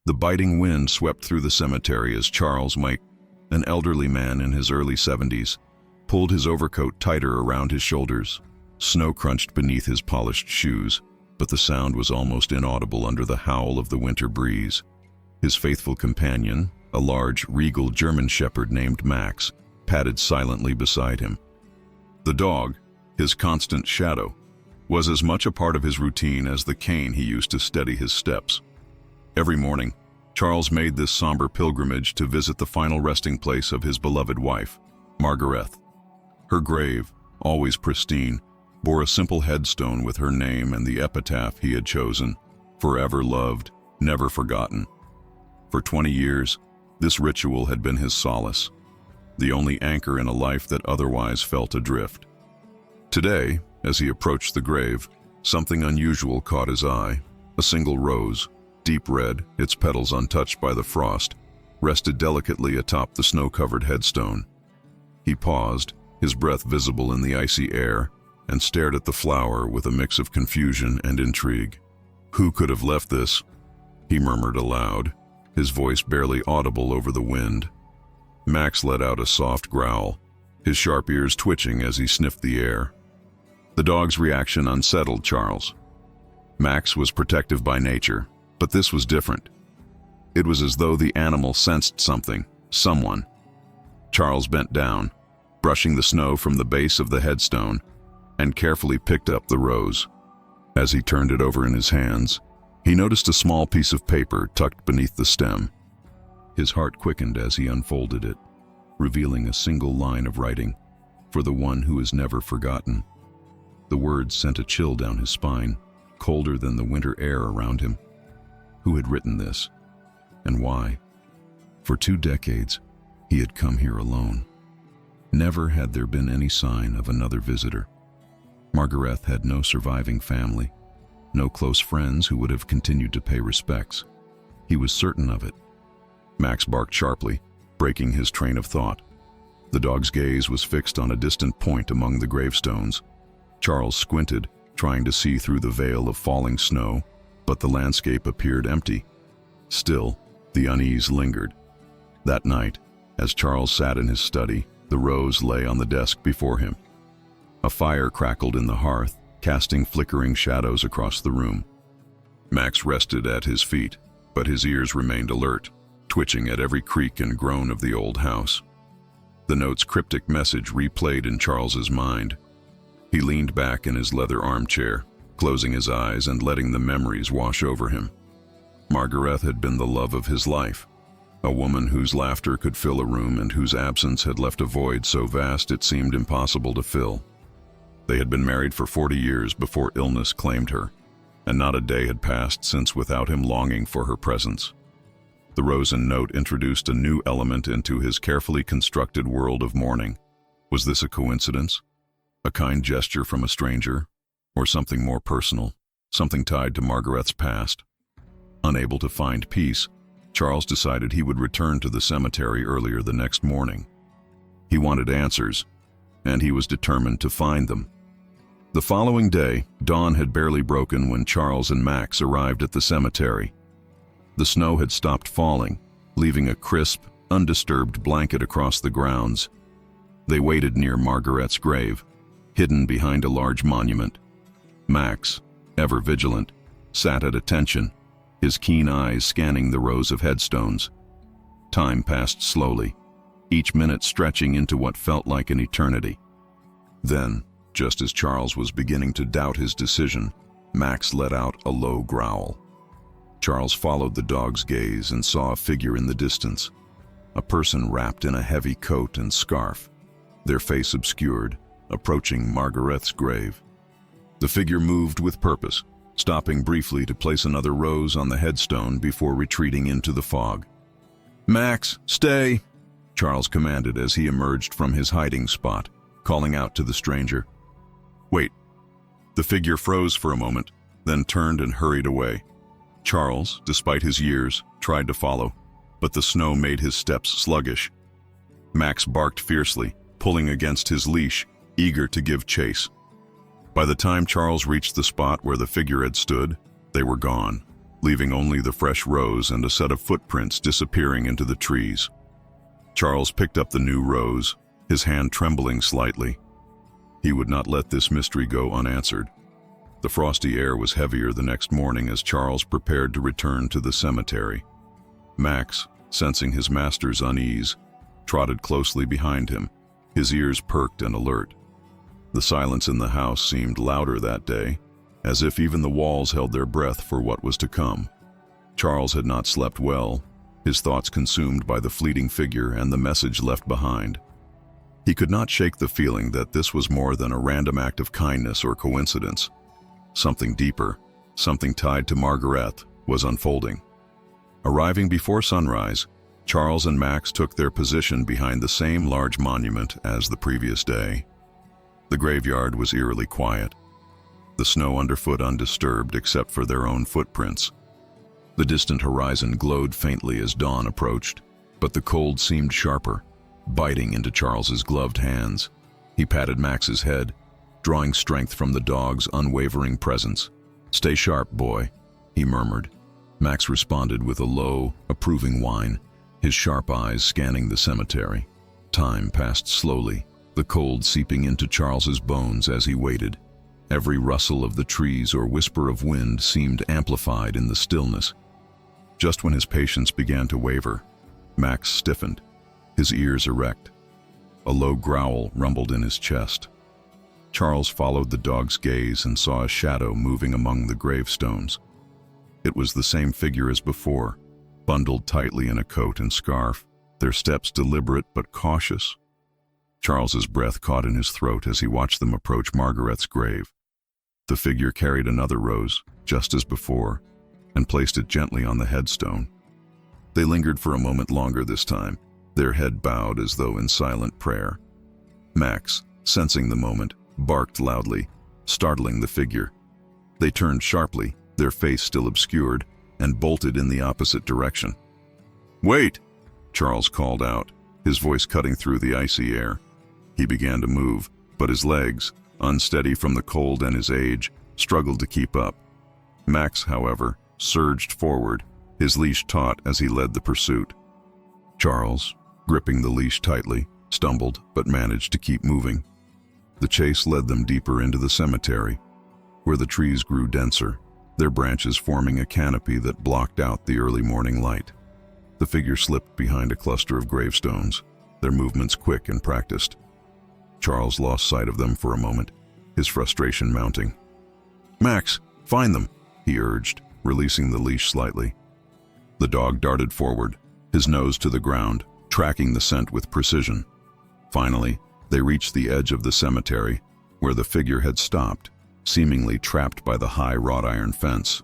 The biting wind swept through the cemetery as Charles Mike, an elderly man in his early 70s, pulled his overcoat tighter around his shoulders. Snow crunched beneath his polished shoes, but the sound was almost inaudible under the howl of the winter breeze. His faithful companion, a large, regal German shepherd named Max, padded silently beside him. The dog, his constant shadow, was as much a part of his routine as the cane he used to steady his steps. Every morning, Charles made this somber pilgrimage to visit the final resting place of his beloved wife, Margarethe. Her grave, always pristine, bore a simple headstone with her name and the epitaph he had chosen: "Forever loved, never forgotten." For 20 years, this ritual had been his solace, the only anchor in a life that otherwise felt adrift. Today, as he approached the grave, something unusual caught his eye. A single rose, deep red, its petals untouched by the frost, rested delicately atop the snow-covered headstone. He paused, his breath visible in the icy air, and stared at the flower with a mix of confusion and intrigue. "Who could have left this?" he murmured aloud, his voice barely audible over the wind. Max let out a soft growl, his sharp ears twitching as he sniffed the air. The dog's reaction unsettled Charles. Max was protective by nature, but this was different. It was as though the animal sensed something, someone. Charles bent down, brushing the snow from the base of the headstone, and carefully picked up the rose. As he turned it over in his hands, he noticed a small piece of paper tucked beneath the stem. His heart quickened as he unfolded it, revealing a single line of writing: "For the one who is never forgotten." The words sent a chill down his spine, colder than the winter air around him. Who had written this? And why? For 2 decades, he had come here alone. Never had there been any sign of another visitor. Margarethe had no surviving family, no close friends who would have continued to pay respects. He was certain of it. Max barked sharply, breaking his train of thought. The dog's gaze was fixed on a distant point among the gravestones. Charles squinted, trying to see through the veil of falling snow, but the landscape appeared empty. Still, the unease lingered. That night, as Charles sat in his study, the rose lay on the desk before him. A fire crackled in the hearth, casting flickering shadows across the room. Max rested at his feet, but his ears remained alert, twitching at every creak and groan of the old house. The note's cryptic message replayed in Charles's mind. He leaned back in his leather armchair, closing his eyes and letting the memories wash over him. Margarethe had been the love of his life, a woman whose laughter could fill a room and whose absence had left a void so vast it seemed impossible to fill. They had been married for 40 years before illness claimed her, and not a day had passed since without him longing for her presence. The rose and note introduced a new element into his carefully constructed world of mourning. Was this a coincidence? A kind gesture from a stranger? Or something more personal, something tied to Margarethe's past? Unable to find peace, Charles decided he would return to the cemetery earlier the next morning. He wanted answers, and he was determined to find them. The following day, dawn had barely broken when Charles and Max arrived at the cemetery. The snow had stopped falling, leaving a crisp, undisturbed blanket across the grounds. They waited near Margarethe's grave, hidden behind a large monument. Max, ever vigilant, sat at attention, his keen eyes scanning the rows of headstones. Time passed slowly, each minute stretching into what felt like an eternity. Then, just as Charles was beginning to doubt his decision, Max let out a low growl. Charles followed the dog's gaze and saw a figure in the distance, a person wrapped in a heavy coat and scarf, their face obscured, approaching Margarethe's grave. The figure moved with purpose, stopping briefly to place another rose on the headstone before retreating into the fog. "Max, stay!" Charles commanded as he emerged from his hiding spot, calling out to the stranger. "Wait." The figure froze for a moment, then turned and hurried away. Charles, despite his years, tried to follow, but the snow made his steps sluggish. Max barked fiercely, pulling against his leash, eager to give chase. By the time Charles reached the spot where the figure had stood, they were gone, leaving only the fresh rose and a set of footprints disappearing into the trees. Charles picked up the new rose, his hand trembling slightly. He would not let this mystery go unanswered. The frosty air was heavier the next morning as Charles prepared to return to the cemetery. Max, sensing his master's unease, trotted closely behind him, his ears perked and alert. The silence in the house seemed louder that day, as if even the walls held their breath for what was to come. Charles had not slept well, his thoughts consumed by the fleeting figure and the message left behind. He could not shake the feeling that this was more than a random act of kindness or coincidence. Something deeper, something tied to Margaret, was unfolding. Arriving before sunrise, Charles and Max took their position behind the same large monument as the previous day. The graveyard was eerily quiet, the snow underfoot undisturbed except for their own footprints. The distant horizon glowed faintly as dawn approached, but the cold seemed sharper, biting into Charles's gloved hands. He patted Max's head, drawing strength from the dog's unwavering presence. "Stay sharp, boy," he murmured. Max responded with a low, approving whine, his sharp eyes scanning the cemetery. Time passed slowly, the cold seeping into Charles's bones as he waited. Every rustle of the trees or whisper of wind seemed amplified in the stillness. Just when his patience began to waver, Max stiffened, his ears erect. A low growl rumbled in his chest. Charles followed the dog's gaze and saw a shadow moving among the gravestones. It was the same figure as before, bundled tightly in a coat and scarf, their steps deliberate but cautious. Charles's breath caught in his throat as he watched them approach Margaret's grave. The figure carried another rose, just as before, and placed it gently on the headstone. They lingered for a moment longer this time, their head bowed as though in silent prayer. Max, sensing the moment, barked loudly, startling the figure. They turned sharply, their face still obscured, and bolted in the opposite direction. "Wait!" Charles called out, his voice cutting through the icy air. He began to move, but his legs, unsteady from the cold and his age, struggled to keep up. Max, however, surged forward, his leash taut as he led the pursuit. Charles, gripping the leash tightly, stumbled but managed to keep moving. The chase led them deeper into the cemetery, where the trees grew denser, their branches forming a canopy that blocked out the early morning light. The figure slipped behind a cluster of gravestones, their movements quick and practiced. Charles lost sight of them for a moment, his frustration mounting. "Max, find them," he urged, releasing the leash slightly. The dog darted forward, his nose to the ground, tracking the scent with precision. Finally, they reached the edge of the cemetery, where the figure had stopped, seemingly trapped by the high wrought iron fence.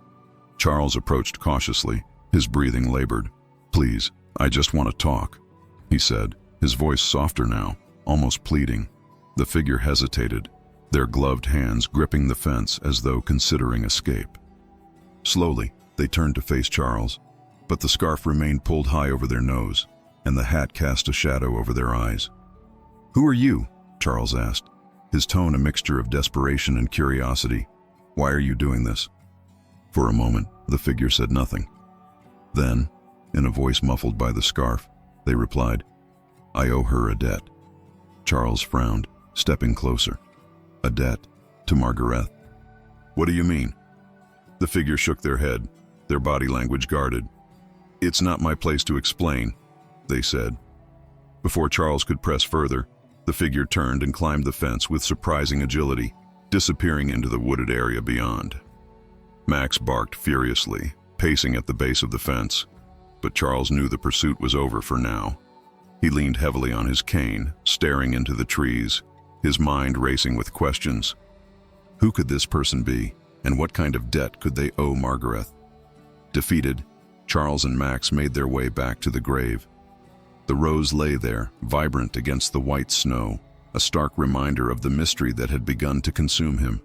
Charles approached cautiously, his breathing labored. "Please, I just want to talk," he said, his voice softer now, almost pleading. The figure hesitated, their gloved hands gripping the fence as though considering escape. Slowly, they turned to face Charles, but the scarf remained pulled high over their nose, and the hat cast a shadow over their eyes. "Who are you?" Charles asked, his tone a mixture of desperation and curiosity. "Why are you doing this?" For a moment, the figure said nothing. Then, in a voice muffled by the scarf, they replied, "I owe her a debt." Charles frowned, stepping closer. "A debt? To Margaret? What do you mean?" The figure shook their head, their body language guarded. "It's not my place to explain," they said. Before Charles could press further, the figure turned and climbed the fence with surprising agility, disappearing into the wooded area beyond. Max barked furiously, pacing at the base of the fence, but Charles knew the pursuit was over for now. He leaned heavily on his cane, staring into the trees, his mind racing with questions. Who could this person be, and what kind of debt could they owe Margaret? Defeated, Charles and Max made their way back to the grave. The rose lay there, vibrant against the white snow, a stark reminder of the mystery that had begun to consume him.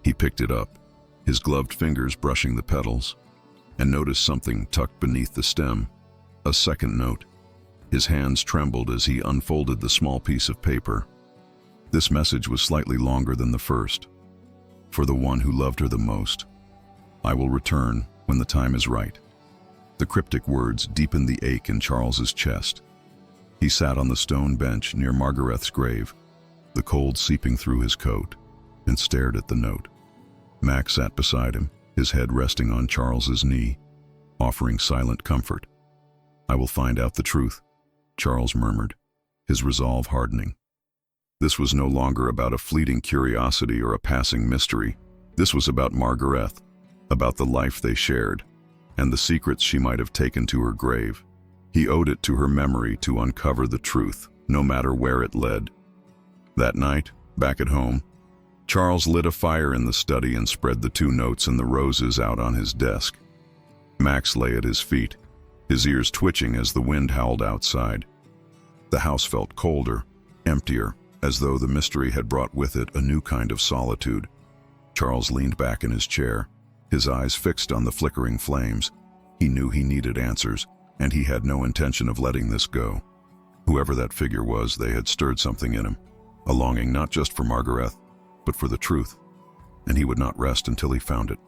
He picked it up, his gloved fingers brushing the petals, and noticed something tucked beneath the stem, a second note. His hands trembled as he unfolded the small piece of paper. This message was slightly longer than the first. "For the one who loved her the most. I will return, when the time is right." The cryptic words deepened the ache in Charles's chest. He sat on the stone bench near Margareth's grave, the cold seeping through his coat, and stared at the note. Max sat beside him, his head resting on Charles's knee, offering silent comfort. "I will find out the truth," Charles murmured, his resolve hardening. This was no longer about a fleeting curiosity or a passing mystery. This was about Margareth, about the life they shared, and the secrets she might have taken to her grave. He owed it to her memory to uncover the truth, no matter where it led. That night, back at home, Charles lit a fire in the study and spread the 2 notes and the roses out on his desk. Max lay at his feet, his ears twitching as the wind howled outside. The house felt colder, emptier, as though the mystery had brought with it a new kind of solitude. Charles leaned back in his chair, his eyes fixed on the flickering flames. He knew he needed answers, and he had no intention of letting this go. Whoever that figure was, they had stirred something in him, a longing not just for Margareth, but for the truth, and he would not rest until he found it.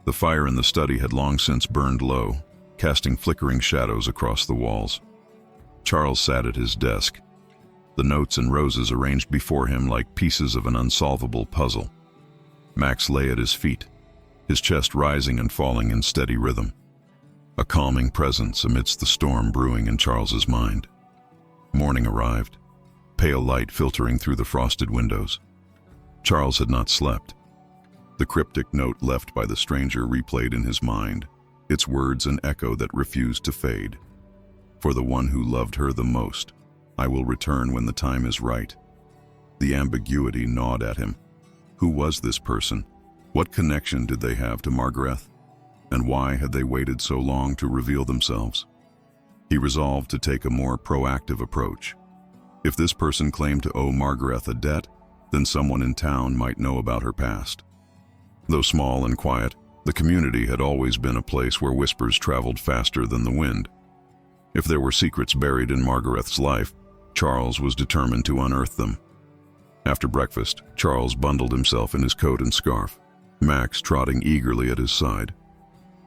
The fire in the study had long since burned low, casting flickering shadows across the walls. Charles sat at his desk, the notes and roses arranged before him like pieces of an unsolvable puzzle. Max lay at his feet, his chest rising and falling in steady rhythm, a calming presence amidst the storm brewing in Charles's mind. Morning arrived, pale light filtering through the frosted windows. Charles had not slept. The cryptic note left by the stranger replayed in his mind, its words an echo that refused to fade. "For the one who loved her the most, I will return when the time is right." The ambiguity gnawed at him. Who was this person? What connection did they have to Margareth? And why had they waited so long to reveal themselves? He resolved to take a more proactive approach. If this person claimed to owe Margareth a debt, then someone in town might know about her past. Though small and quiet, the community had always been a place where whispers traveled faster than the wind. If there were secrets buried in Margareth's life, Charles was determined to unearth them. After breakfast, Charles bundled himself in his coat and scarf, Max trotting eagerly at his side.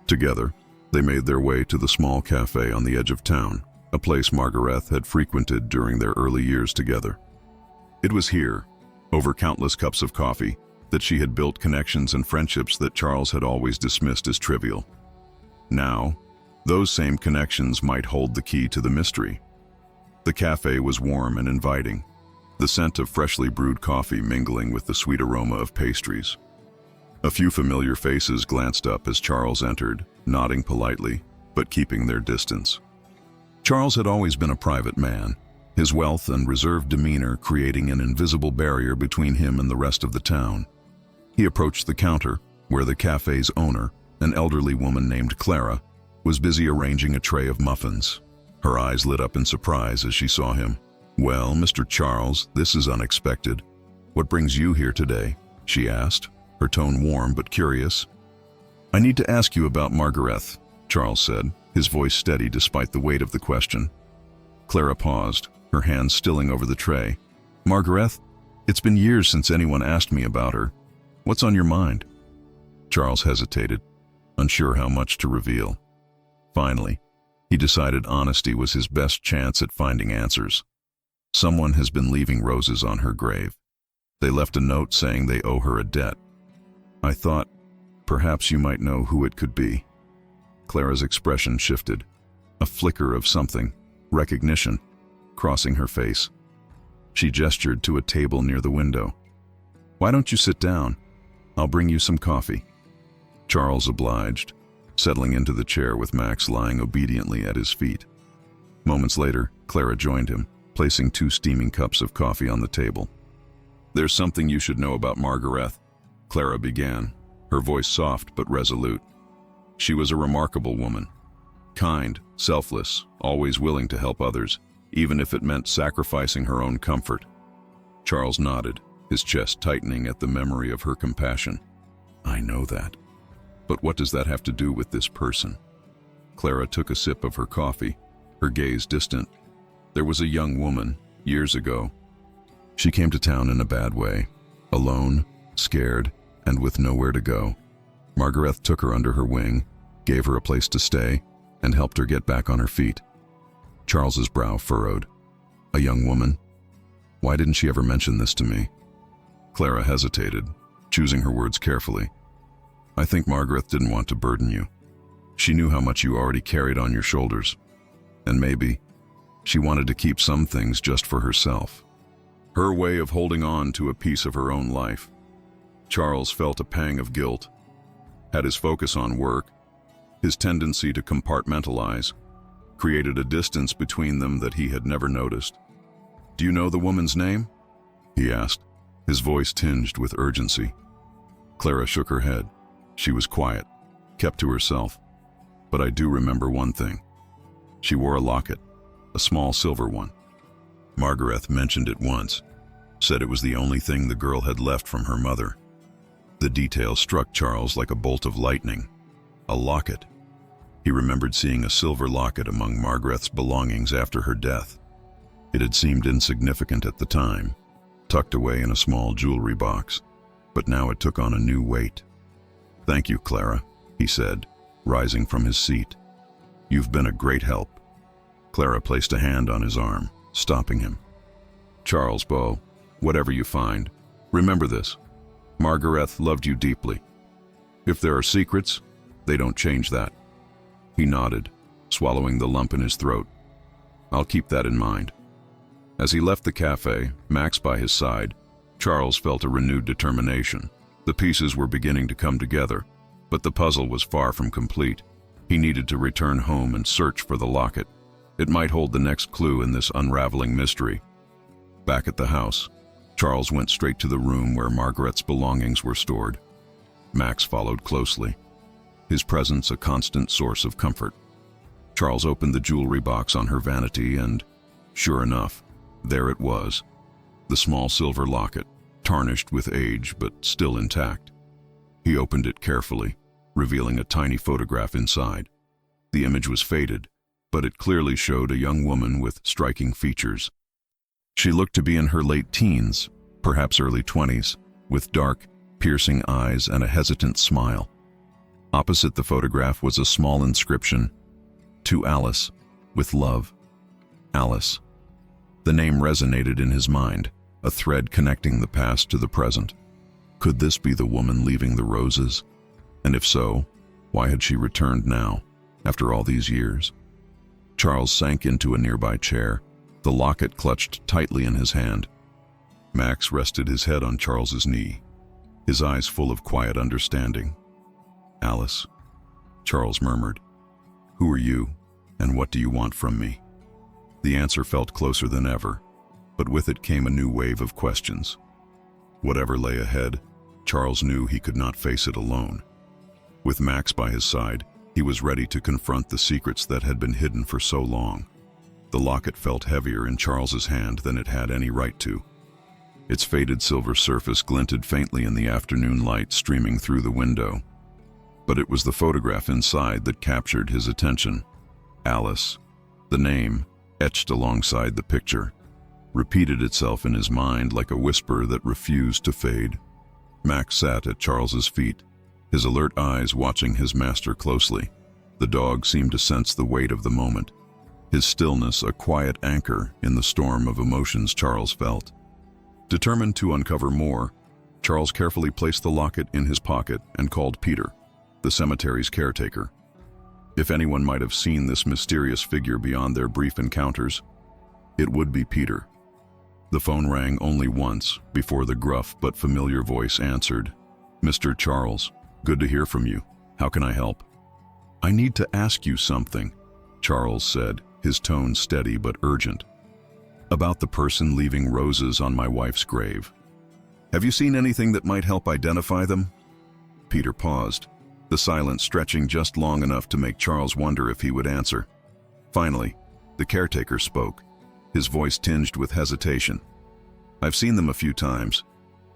Together, they made their way to the small cafe on the edge of town, a place Margareth had frequented during their early years together. It was here, over countless cups of coffee, that she had built connections and friendships that Charles had always dismissed as trivial. Now, those same connections might hold the key to the mystery. The cafe was warm and inviting, the scent of freshly brewed coffee mingling with the sweet aroma of pastries. A few familiar faces glanced up as Charles entered, nodding politely, but keeping their distance. Charles had always been a private man, his wealth and reserved demeanor creating an invisible barrier between him and the rest of the town. He approached the counter, where the cafe's owner, an elderly woman named Clara, was busy arranging a tray of muffins. Her eyes lit up in surprise as she saw him. "Well, Mr. Charles, this is unexpected. What brings you here today?" she asked, her tone warm but curious. "I need to ask you about Margareth," Charles said, his voice steady despite the weight of the question. Clara paused, her hands stilling over the tray. "Margareth? It's been years since anyone asked me about her. What's on your mind?" Charles hesitated, unsure how much to reveal. Finally, he decided honesty was his best chance at finding answers. "Someone has been leaving roses on her grave. They left a note saying they owe her a debt. I thought, perhaps you might know who it could be." Clara's expression shifted, a flicker of something, recognition, crossing her face. She gestured to a table near the window. "Why don't you sit down? I'll bring you some coffee." Charles obliged, settling into the chair with Max lying obediently at his feet. Moments later, Clara joined him, placing 2 steaming cups of coffee on the table. "There's something you should know about Margareth," Clara began, her voice soft but resolute. "She was a remarkable woman. Kind, selfless, always willing to help others, even if it meant sacrificing her own comfort." Charles nodded, his chest tightening at the memory of her compassion. "I know that. But what does that have to do with this person?" Clara took a sip of her coffee, her gaze distant. "There was a young woman, years ago. She came to town in a bad way, alone, scared, and with nowhere to go. Margareth took her under her wing, gave her a place to stay, and helped her get back on her feet. Charles's brow furrowed. A young woman? Why didn't she ever mention this to me? Clara hesitated, choosing her words carefully. I think Margaret didn't want to burden you. She knew how much you already carried on your shoulders. And maybe she wanted to keep some things just for herself. Her way of holding on to a piece of her own life. Charles felt a pang of guilt. Had his focus on work, his tendency to compartmentalize, created a distance between them that he had never noticed. Do you know the woman's name? He asked, his voice tinged with urgency. Clara shook her head. She was quiet, kept to herself. But I do remember one thing. She wore a locket, a small silver one. Margaret mentioned it once, said it was the only thing the girl had left from her mother. The detail struck Charles like a bolt of lightning. A locket. He remembered seeing a silver locket among Margaret's belongings after her death. It had seemed insignificant at the time, tucked away in a small jewelry box, but now it took on a new weight. Thank you, Clara, he said, rising from his seat. You've been a great help. Clara placed a hand on his arm, stopping him. Charles Beau, whatever you find, remember this. Margaret loved you deeply. If there are secrets, they don't change that. He nodded, swallowing the lump in his throat. I'll keep that in mind. As he left the cafe, Max by his side, Charles felt a renewed determination. The pieces were beginning to come together, but the puzzle was far from complete. He needed to return home and search for the locket. It might hold the next clue in this unraveling mystery. Back at the house, Charles went straight to the room where Margaret's belongings were stored. Max followed closely, his presence a constant source of comfort. Charles opened the jewelry box on her vanity and, sure enough, there it was, the small silver locket, tarnished with age but still intact. He opened it carefully, revealing a tiny photograph inside. The image was faded, but it clearly showed a young woman with striking features. She looked to be in her late teens, perhaps early 20s, with dark, piercing eyes and a hesitant smile. Opposite the photograph was a small inscription, "To Alice, with love." Alice. The name resonated in his mind, a thread connecting the past to the present. Could this be the woman leaving the roses? And if so, why had she returned now, after all these years? Charles sank into a nearby chair, the locket clutched tightly in his hand. Max rested his head on Charles's knee, his eyes full of quiet understanding. Alice, Charles murmured. Who are you, and what do you want from me? The answer felt closer than ever, but with it came a new wave of questions. Whatever lay ahead, Charles knew he could not face it alone. With Max by his side, he was ready to confront the secrets that had been hidden for so long. The locket felt heavier in Charles's hand than it had any right to. Its faded silver surface glinted faintly in the afternoon light streaming through the window. But it was the photograph inside that captured his attention. Alice, the name, etched alongside the picture, repeated itself in his mind like a whisper that refused to fade. Max sat at Charles's feet, his alert eyes watching his master closely. The dog seemed to sense the weight of the moment, his stillness a quiet anchor in the storm of emotions Charles felt. Determined to uncover more, Charles carefully placed the locket in his pocket and called Peter, the cemetery's caretaker. If anyone might have seen this mysterious figure beyond their brief encounters, it would be Peter. The phone rang only once before the gruff but familiar voice answered. Mr. Charles, good to hear from you. How can I help? I need to ask you something, Charles said, his tone steady but urgent. About the person leaving roses on my wife's grave. Have you seen anything that might help identify them? Peter paused, the silence stretching just long enough to make Charles wonder if he would answer. Finally, the caretaker spoke, his voice tinged with hesitation. I've seen them a few times,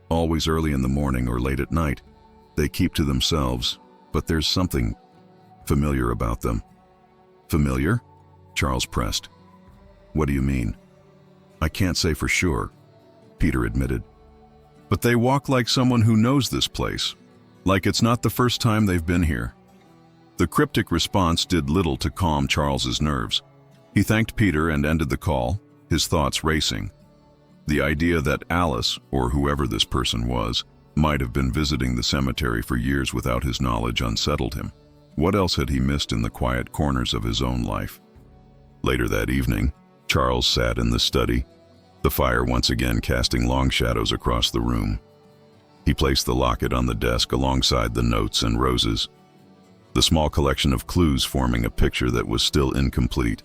always early in the morning or late at night. They keep to themselves, but there's something familiar about them. Familiar? Charles pressed. What do you mean? I can't say for sure, Peter admitted. But they walk like someone who knows this place, like it's not the first time they've been here. The cryptic response did little to calm Charles's nerves. He thanked Peter and ended the call, his thoughts racing. The idea that Alice, or whoever this person was, might have been visiting the cemetery for years without his knowledge unsettled him. What else had he missed in the quiet corners of his own life? Later that evening, Charles sat in the study, the fire once again casting long shadows across the room. He placed the locket on the desk alongside the notes and roses, the small collection of clues forming a picture that was still incomplete.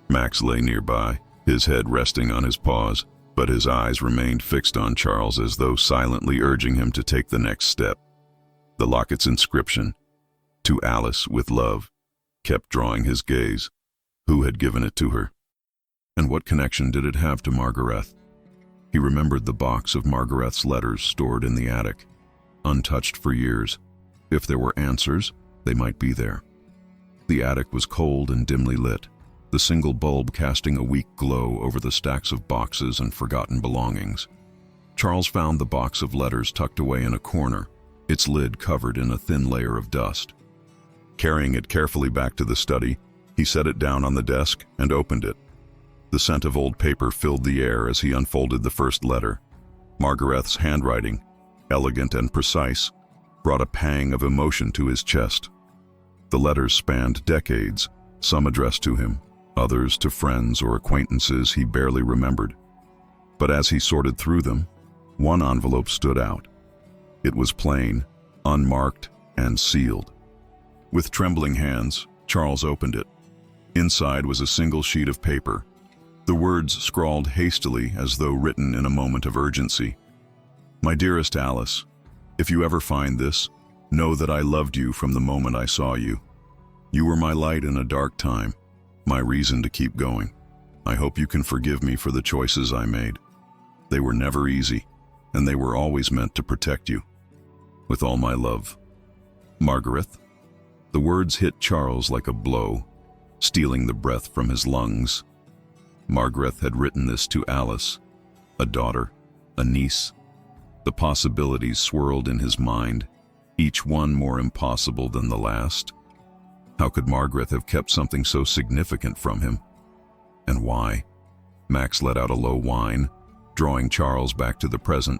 Max lay nearby, his head resting on his paws, but his eyes remained fixed on Charles as though silently urging him to take the next step. The locket's inscription, "To Alice with love," kept drawing his gaze. Who had given it to her? And what connection did it have to Margaret? He remembered the box of Margaret's letters stored in the attic, untouched for years. If there were answers, they might be there. The attic was cold and dimly lit, the single bulb casting a weak glow over the stacks of boxes and forgotten belongings. Charles found the box of letters tucked away in a corner, its lid covered in a thin layer of dust. Carrying it carefully back to the study, he set it down on the desk and opened it. The scent of old paper filled the air as he unfolded the first letter. Margaret's handwriting, elegant and precise, brought a pang of emotion to his chest. The letters spanned decades, some addressed to him, others to friends or acquaintances he barely remembered. But as he sorted through them, one envelope stood out. It was plain, unmarked, and sealed. With trembling hands, Charles opened it. Inside was a single sheet of paper, the words scrawled hastily as though written in a moment of urgency. "My dearest Alice, if you ever find this, know that I loved you from the moment I saw you. You were my light in a dark time, my reason to keep going. I hope you can forgive me for the choices I made. They were never easy, and they were always meant to protect you. With all my love, Margaret." The words hit Charles like a blow, stealing the breath from his lungs. Margaret had written this to Alice, a daughter, a niece. The possibilities swirled in his mind, each one more impossible than the last. How could Margaret have kept something so significant from him? And why? Max let out a low whine, drawing Charles back to the present.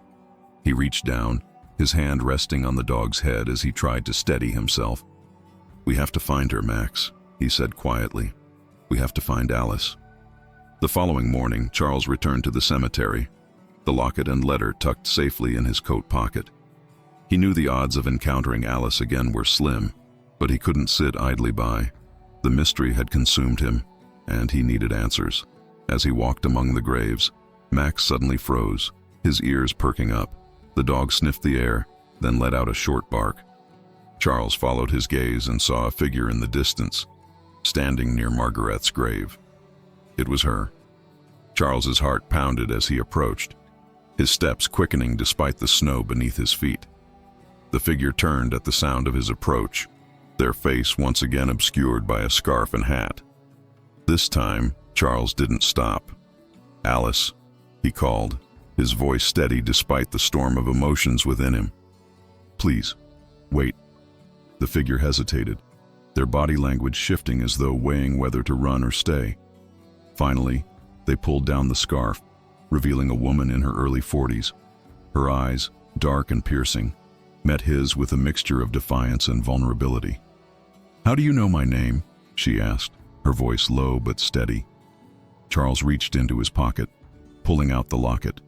He reached down, his hand resting on the dog's head as he tried to steady himself. "We have to find her, Max," he said quietly. "We have to find Alice." The following morning, Charles returned to the cemetery, the locket and letter tucked safely in his coat pocket. He knew the odds of encountering Alice again were slim, but he couldn't sit idly by. The mystery had consumed him, and he needed answers. As he walked among the graves, Max suddenly froze, his ears perking up. The dog sniffed the air, then let out a short bark. Charles followed his gaze and saw a figure in the distance, standing near Margaret's grave. It was her. Charles's heart pounded as he approached, his steps quickening despite the snow beneath his feet. The figure turned at the sound of his approach, their face once again obscured by a scarf and hat. This time, Charles didn't stop. "Alice," he called, his voice steady despite the storm of emotions within him. "Please, wait." The figure hesitated, their body language shifting as though weighing whether to run or stay. Finally, they pulled down the scarf, revealing a woman in her early 40s. Her eyes, dark and piercing, met his with a mixture of defiance and vulnerability. "How do you know my name?" she asked, her voice low but steady. Charles reached into his pocket, pulling out the locket.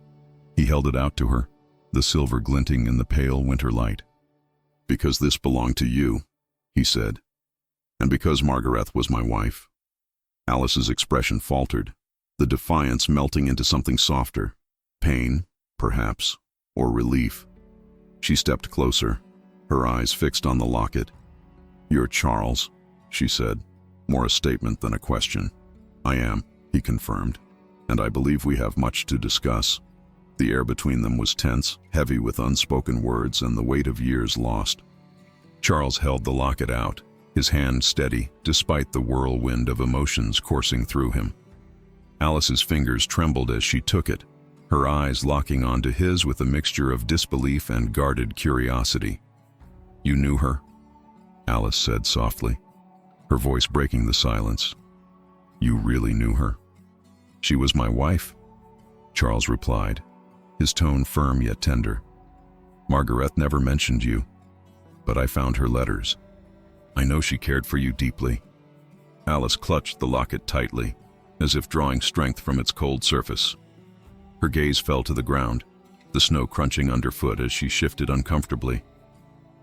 He held it out to her, the silver glinting in the pale winter light. "Because this belonged to you," he said, "and because Margaret was my wife." Alice's expression faltered, the defiance melting into something softer. Pain, perhaps, or relief. She stepped closer, her eyes fixed on the locket. "You're Charles," she said, more a statement than a question. "I am," he confirmed, "and I believe we have much to discuss." The air between them was tense, heavy with unspoken words and the weight of years lost. Charles held the locket out, his hand steady despite the whirlwind of emotions coursing through him. Alice's fingers trembled as she took it, her eyes locking onto his with a mixture of disbelief and guarded curiosity. "You knew her?" Alice said softly, her voice breaking the silence. You really knew her? She was my wife, Charles replied, his tone firm yet tender. Margaret never mentioned you, but I found her letters. I know she cared for you deeply. Alice clutched the locket tightly, as if drawing strength from its cold surface. Her gaze fell to the ground, the snow crunching underfoot as she shifted uncomfortably.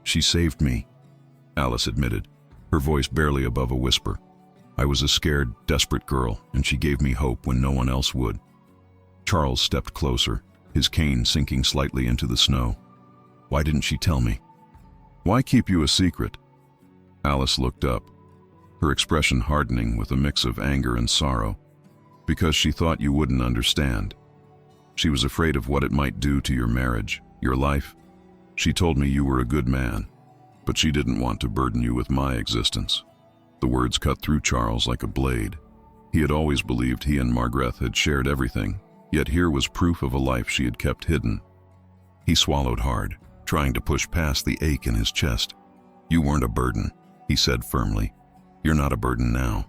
She saved me, Alice admitted, her voice barely above a whisper. I was a scared, desperate girl, and she gave me hope when no one else would. Charles stepped closer, his cane sinking slightly into the snow. Why didn't she tell me? Why keep you a secret? Alice looked up, her expression hardening with a mix of anger and sorrow. Because she thought you wouldn't understand. She was afraid of what it might do to your marriage, your life. She told me you were a good man, but she didn't want to burden you with my existence. The words cut through Charles like a blade. He had always believed he and Margaret had shared everything, yet here was proof of a life she had kept hidden. He swallowed hard, trying to push past the ache in his chest. You weren't a burden, he said firmly. You're not a burden now.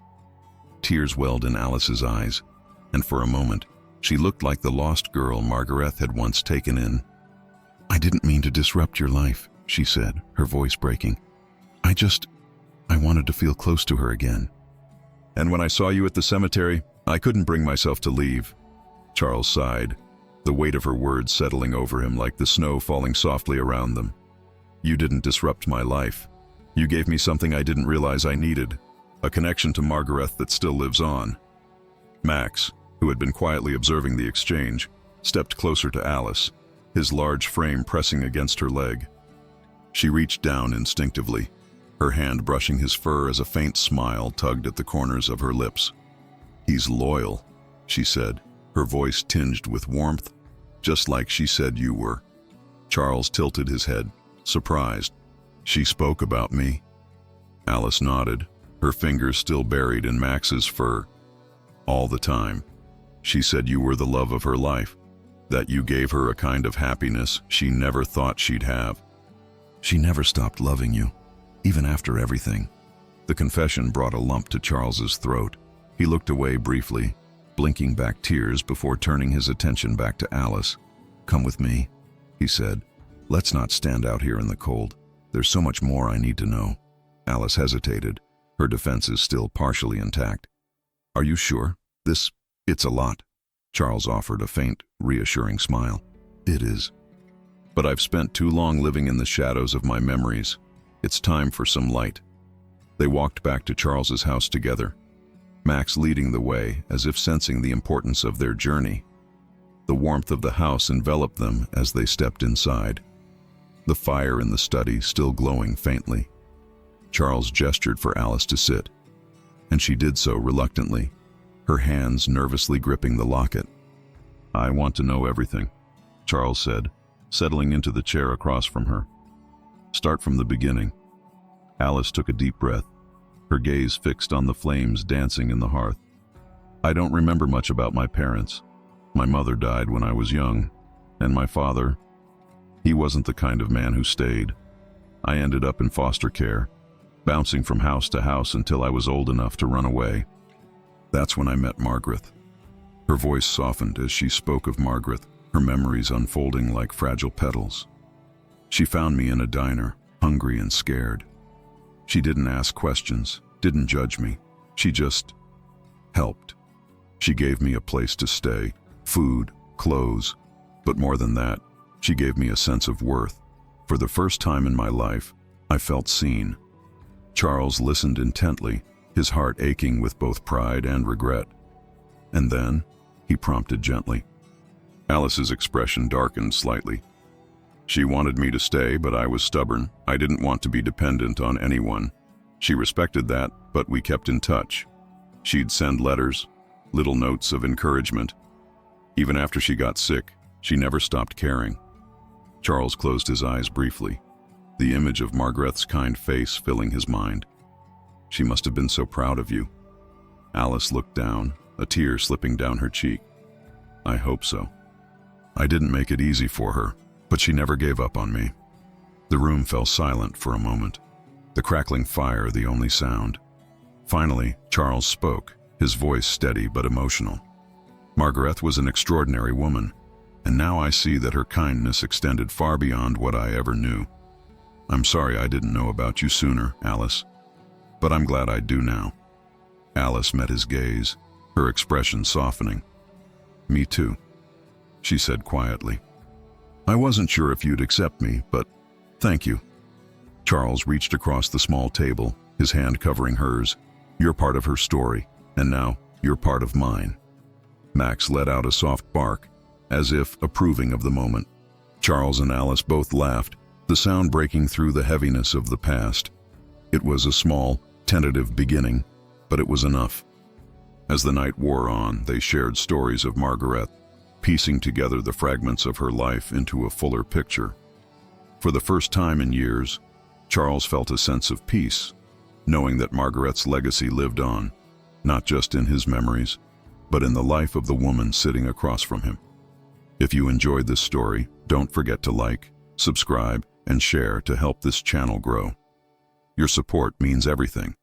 Tears welled in Alice's eyes, and for a moment, she looked like the lost girl Margaret had once taken in. I didn't mean to disrupt your life, she said, her voice breaking. I wanted to feel close to her again. And when I saw you at the cemetery, I couldn't bring myself to leave. Charles sighed, the weight of her words settling over him like the snow falling softly around them. You didn't disrupt my life. You gave me something I didn't realize I needed, a connection to Margaret that still lives on. Max, who had been quietly observing the exchange, stepped closer to Alice, his large frame pressing against her leg. She reached down instinctively, her hand brushing his fur as a faint smile tugged at the corners of her lips. He's loyal, she said, her voice tinged with warmth, just like she said you were. Charles tilted his head, surprised. She spoke about me. Alice nodded, her fingers still buried in Max's fur. All the time. She said you were the love of her life, that you gave her a kind of happiness she never thought she'd have. She never stopped loving you, even after everything. The confession brought a lump to Charles's throat. He looked away briefly, blinking back tears before turning his attention back to Alice. Come with me, he said. Let's not stand out here in the cold. There's so much more I need to know. Alice hesitated, her defenses still partially intact. Are you sure? It's a lot. Charles offered a faint, reassuring smile. It is. But I've spent too long living in the shadows of my memories. It's time for some light. They walked back to Charles's house together, Max leading the way as if sensing the importance of their journey. The warmth of the house enveloped them as they stepped inside, the fire in the study still glowing faintly. Charles gestured for Alice to sit, and she did so reluctantly, her hands nervously gripping the locket. I want to know everything, Charles said, settling into the chair across from her. Start from the beginning. Alice took a deep breath, her gaze fixed on the flames dancing in the hearth. I don't remember much about my parents. My mother died when I was young, and my father, he wasn't the kind of man who stayed. I ended up in foster care, bouncing from house to house until I was old enough to run away. That's when I met Margaret. Her voice softened as she spoke of Margaret, her memories unfolding like fragile petals. She found me in a diner, hungry and scared. She didn't ask questions, didn't judge me. She just helped. She gave me a place to stay, food, clothes, but more than that, she gave me a sense of worth. For the first time in my life, I felt seen. Charles listened intently, his heart aching with both pride and regret. And then, he prompted gently. Alice's expression darkened slightly. She wanted me to stay, but I was stubborn. I didn't want to be dependent on anyone. She respected that, but we kept in touch. She'd send letters, little notes of encouragement. Even after she got sick, she never stopped caring. Charles closed his eyes briefly, the image of Margaret's kind face filling his mind. She must have been so proud of you. Alice looked down, a tear slipping down her cheek. I hope so. I didn't make it easy for her, but she never gave up on me. The room fell silent for a moment. the crackling fire the only sound. Finally, Charles spoke, his voice steady but emotional. Margaret was an extraordinary woman, and now I see that her kindness extended far beyond what I ever knew. I'm sorry I didn't know about you sooner, Alice, but I'm glad I do now. Alice met his gaze, her expression softening. Me too, she said quietly. I wasn't sure if you'd accept me, but thank you. Charles reached across the small table, his hand covering hers. You're part of her story, and now you're part of mine. Max let out a soft bark, as if approving of the moment. Charles and Alice both laughed, the sound breaking through the heaviness of the past. It was a small, tentative beginning, but it was enough. As the night wore on, they shared stories of Margaret, piecing together the fragments of her life into a fuller picture. For the first time in years, Charles felt a sense of peace, knowing that Margaret's legacy lived on, not just in his memories, but in the life of the woman sitting across from him. If you enjoyed this story, don't forget to like, subscribe, and share to help this channel grow. Your support means everything.